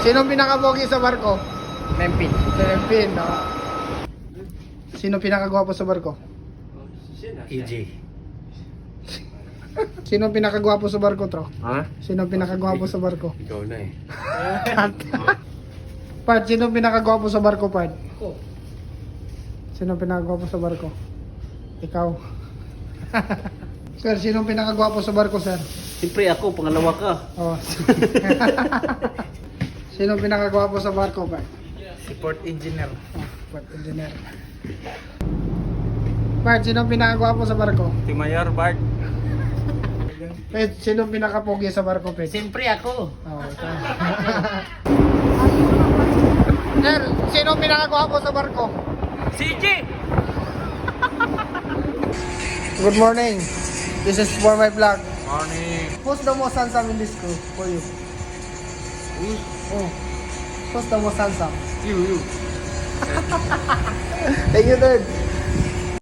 Sino pinakapogi sa barko? Mempin. Si Empin, no? Sino pinakagwapo sa barko? EJ. Sino pinakagwapo sa barko, Tro? Ha? Sino pinakagwapo sa barko? Ikaw na eh. Pad, sino pinakagwapo sa barko, Pad? Ako. Sino pinakagwapo sa barko? Ikaw. Sir, sino pinakagwapo sa barko, sir? Siyempre ako, pangalawa ka. Oh. Sino pinakagwapo sa barko, Pad? Support engineer. Oh, Pad, engineer. Pad, sino pinakagwapo sa barko? Si Mayor Bart. Ped, sino pinakapogi sa barko, Ped? Siyempre ako. Oh, ito. Sir, sino pinakagwapo sa barko? CJ! Good morning. This is for my vlog. Morning. Who's the most handsome in this crew for you? Oh. Who's the most handsome? You. Thank you, Dad.